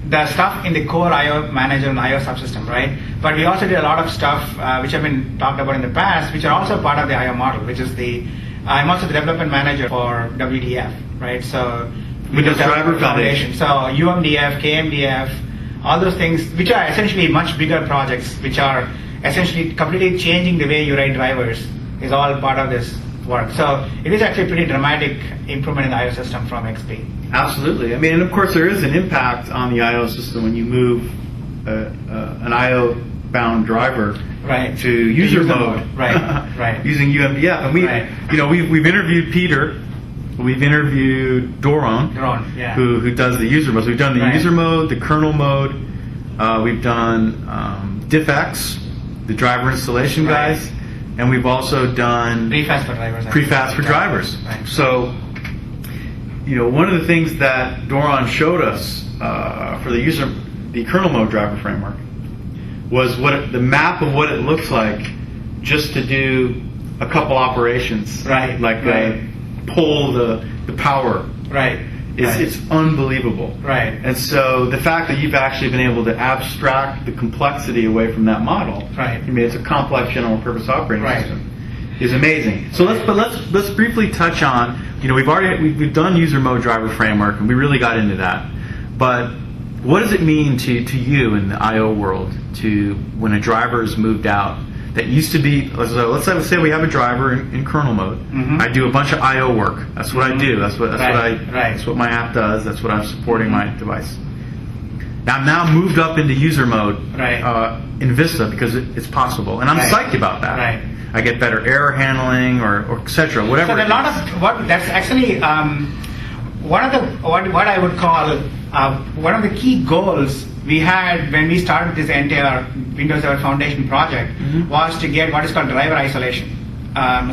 the stuff in the core I/O manager and I/O subsystem, right? But we also did a lot of stuff which have been talked about in the past, which are also part of the I/O model, which is I'm also the development manager for WDF, right? So Windows Driver Foundation. So UMDF, KMDF, all those things, which are essentially much bigger projects, which are essentially completely changing the way you write drivers, is all part of this work. So it is actually a pretty dramatic improvement in the I/O system from XP. Absolutely. I mean, and of course, there is an impact on the I/O system when you move an I/O bound driver to user mode, right? Using UMDF, and we've interviewed Peter, we've interviewed Doron, who does the user mode. So we've done the user mode, the kernel mode, we've done DiffX, the driver installation guys, and we've also done prefast for drivers. Right. So, one of the things that Doron showed us for the kernel mode driver framework was the map of what it looks like just to do a couple operations, pull the power. It's unbelievable. And so the fact that you've actually been able to abstract the complexity away from that model, I mean, it's a complex general purpose operating system, is amazing. So let's briefly touch on, we've done user mode driver framework, and we really got into that. But what does it mean to you in the I/O world when a driver is moved out? That used to be, let's say we have a driver in kernel mode. I do a bunch of I/O work. That's what I do. That's what my app does. That's what I'm supporting my device. Now I'm now moved up into user mode in Vista because it's possible, and I'm psyched about that. I get better error handling or etc. Whatever. So a lot of that's actually one of the what I would call one of the key goals we had when we started this entire Windows Server Foundation project was to get what is called driver isolation.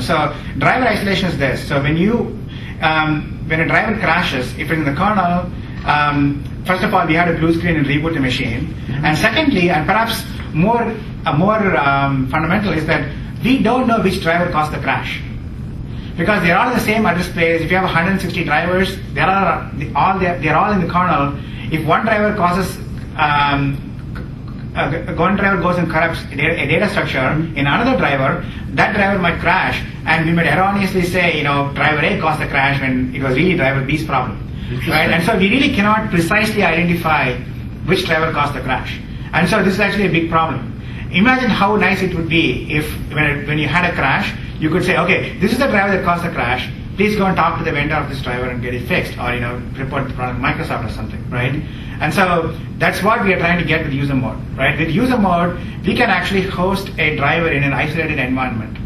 So driver isolation is this. So when a driver crashes, if it's in the kernel, first of all, we had a blue screen and reboot the machine. And secondly, and perhaps more fundamental, is that we don't know which driver caused the crash. Because they're all in the same address space. If you have 160 drivers, they're all in the kernel. If one driver causes one driver goes and corrupts a data structure in another driver, that driver might crash, and we might erroneously say, driver A caused the crash when it was really driver B's problem, right? And so we really cannot precisely identify which driver caused the crash, and so this is actually a big problem. Imagine how nice it would be if when you had a crash, you could say, okay, this is the driver that caused the crash. Please go and talk to the vendor of this driver and get it fixed, or report the problem to Microsoft or something, right? And so that's what we are trying to get with user mode, right? With user mode, we can actually host a driver in an isolated environment.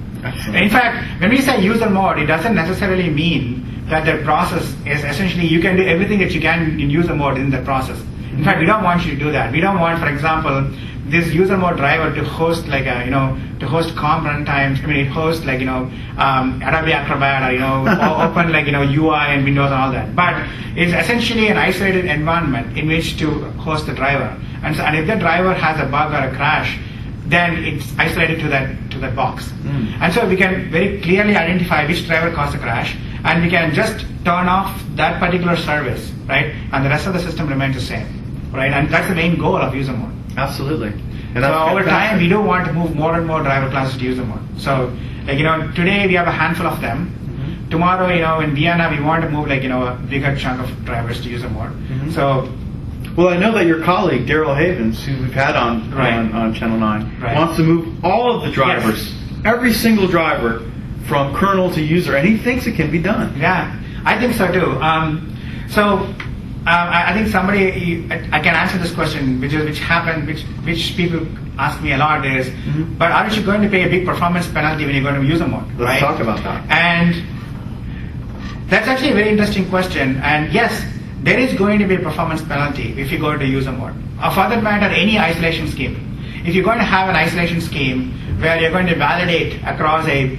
In fact, when we say user mode, it doesn't necessarily mean that the process is essentially you can do everything that you can in user mode in the process. In fact, we don't want you to do that. We don't want, for example, this user mode driver to host to host comp runtimes. I mean, it hosts Adobe Acrobat or open UI and Windows and all that. But it's essentially an isolated environment in which to host the driver. And if the driver has a bug or a crash, then it's isolated to that box. And so we can very clearly identify which driver caused the crash, and we can just turn off that particular service, right? And the rest of the system remains the same, right? And that's the main goal of user mode. Absolutely. And so over time, we do want to move more and more driver classes to user mode. So, today we have a handful of them. Tomorrow, in Vienna, we want to move a bigger chunk of drivers to user mode. So Well, I know that your colleague, Daryl Havens, who we've had on, Right. on Channel 9, Right. wants to move all of the drivers, every single driver, from kernel to user, and he thinks it can be done. Yeah, I think so too. I think somebody, I can answer this question, which people ask me a lot is, but aren't you going to pay a big performance penalty when you're going to user mode? Let's right? talk about that. And that's actually a very interesting question. And yes, there is going to be a performance penalty if you go into user mode. Or for that matter, any isolation scheme. If you're going to have an isolation scheme where you're going to validate across the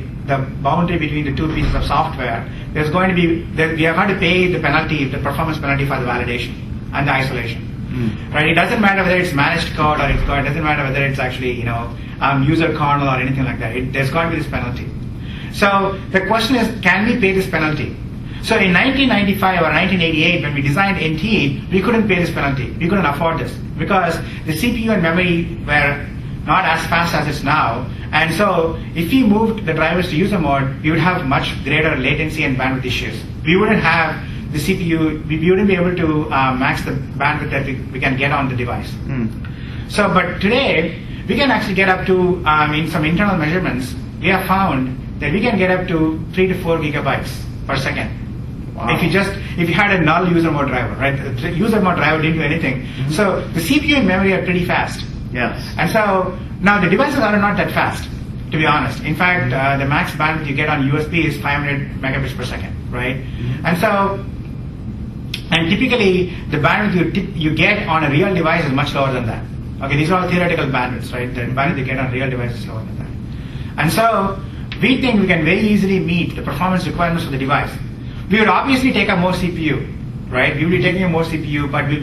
boundary between the two pieces of software, there's going to be, we are going to pay the penalty, the performance penalty for the validation and the isolation. Right? It doesn't matter whether it's managed code or it doesn't matter whether it's actually, user kernel or anything like that. There's going to be this penalty. So the question is, can we pay this penalty? So in 1995 or 1988, when we designed NT, we couldn't pay this penalty. We couldn't afford this because the CPU and memory were not as fast as it's now. And so if we moved the drivers to user mode, we would have much greater latency and bandwidth issues. We wouldn't have the CPU, we wouldn't be able to max the bandwidth that we can get on the device. So, but today, we can actually get up to, in some internal measurements, we have found that we can get up to 3 to 4 gigabytes per second. Wow. If you had a null user mode driver, right? The user mode driver didn't do anything. So the CPU and memory are pretty fast. Yes. And so now the devices are not that fast, to be honest. In fact, the max bandwidth you get on USB is 500 megabits per second, right? And so, and typically the bandwidth you get on a real device is much lower than that. Okay, these are all theoretical bandwidths, right? The bandwidth you get on real devices is lower than that. And so we think we can very easily meet the performance requirements of the device. We would obviously take a more CPU, right? We will be taking a more CPU, but we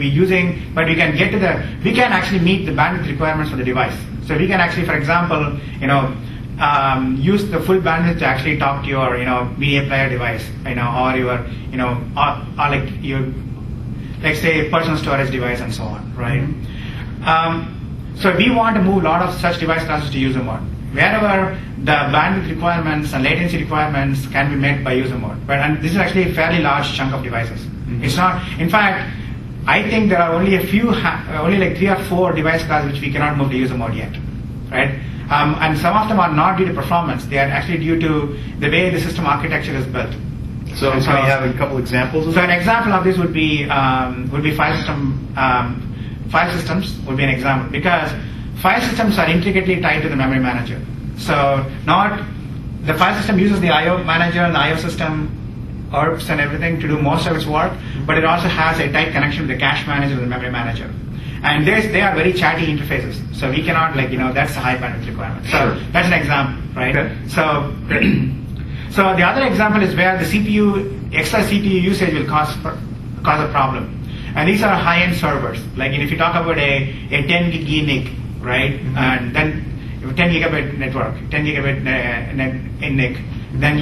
can actually meet the bandwidth requirements for the device. So we can actually, for example, use the full bandwidth to actually talk to your, media player device, or your, or like your, like say, personal storage device and so on, right? So we want to move a lot of such device classes to user mode, wherever the bandwidth requirements and latency requirements can be met by user mode. And this is actually a fairly large chunk of devices. It's not, in fact, I think there are only a few, only like 3 or 4 device classes which we cannot move to user mode yet, right? And some of them are not due to performance; they are actually due to the way the system architecture is built. So can you have a couple examples of So that? an example of this would be file system. File systems would be an example because file systems are intricately tied to the memory manager. So the file system uses the I/O manager and the I/O system, ERPs and everything to do most of its work, but it also has a tight connection with the cache manager and the memory manager. And they are very chatty interfaces. So we cannot that's a high bandwidth requirement. So that's an example, right? Okay. So so the other example is where the extra CPU usage will cause a problem. And these are high-end servers. Like if you talk about a 10 gig NIC, right? And then 10 gigabit network, 10 gigabit NIC, then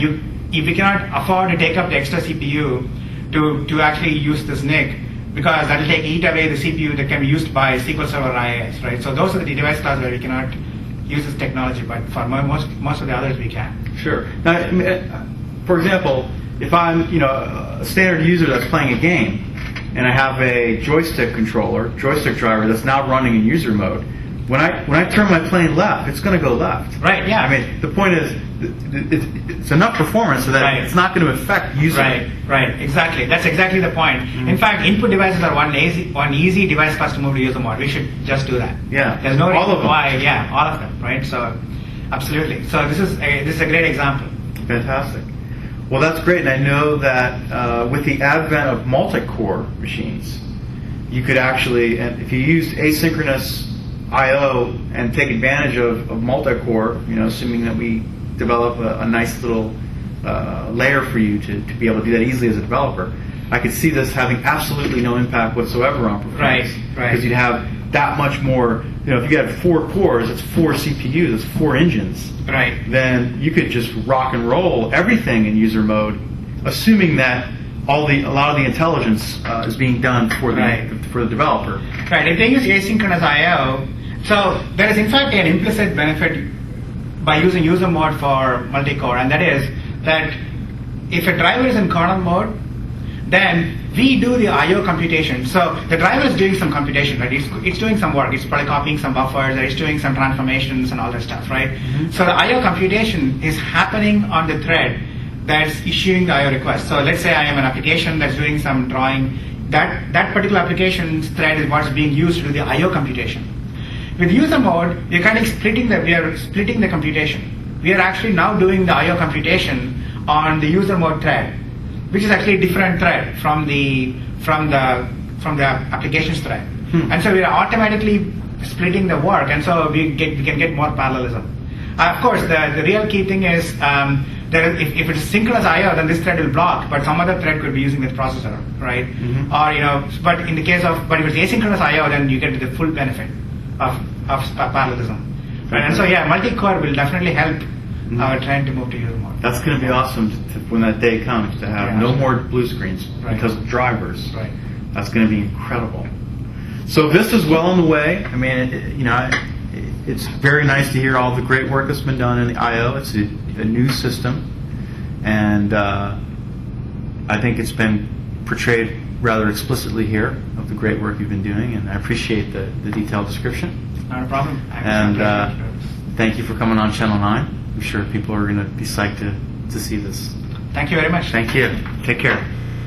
if you cannot afford to take up the extra CPU to actually use this NIC, because that will eat away the CPU that can be used by SQL Server IaaS, right? So those are the device classes where we cannot use this technology, but for most of the others we can. Sure. Now, for example, if I'm a standard user that's playing a game, and I have a joystick driver that's now running in user mode, when I turn my plane left, it's going to go left. Right. Yeah. I mean, the point is, it's enough performance so that it's not going to affect user. Right. Exactly. That's exactly the point. In fact, input devices are one easy device class to move to user mode. We should just do that. Yeah. There's no all reason of them. why. Yeah, all of them. Right. So, absolutely. So this is a great example. Fantastic. Well, that's great, and I know that with the advent of multi-core machines, you could actually, and if you used asynchronous I/O and take advantage of multi-core, assuming that we develop a nice little layer for you to be able to do that easily as a developer, I could see this having absolutely no impact whatsoever on performance. Right. Because you'd have that much more. If you had 4 cores, it's 4 CPUs, it's 4 engines. Right. Then you could just rock and roll everything in user mode, assuming that a lot of the intelligence is being done for the developer. Right. If they use asynchronous I/O, so there is in fact an implicit benefit by using user mode for multi-core, and that is that if a driver is in kernel mode, then we do the I/O computation. So the driver is doing some computation, right? It's doing some work. It's probably copying some buffers, or it's doing some transformations and all that stuff, right? So the I/O computation is happening on the thread that's issuing the I/O request. So let's say I am an application that's doing some drawing. That particular application's thread is what's being used to do the I/O computation. With user mode, we are splitting the computation. We are actually now doing the I/O computation on the user mode thread, which is actually a different thread from the application's thread. And so we are automatically splitting the work, and so we can get more parallelism. Of course, the real key thing is that if it's synchronous I/O, then this thread will block, but some other thread could be using this processor, right? Or but in the case of if it's asynchronous I/O, then you get the full benefit of parallelism. Right? And so multi-core will definitely help our trend to move to user mode. That's going to be awesome when that day comes to have no more blue screens because of drivers. Right. That's going to be incredible. So Vista's well on the way. I mean, it's very nice to hear all the great work that's been done in the I/O. It's a new system, and I think it's been portrayed rather explicitly here of the great work you've been doing, and I appreciate the detailed description. Not a problem. And thank you for coming on Channel 9. I'm sure people are going to be psyched to see this. Thank you very much. Thank you. Take care.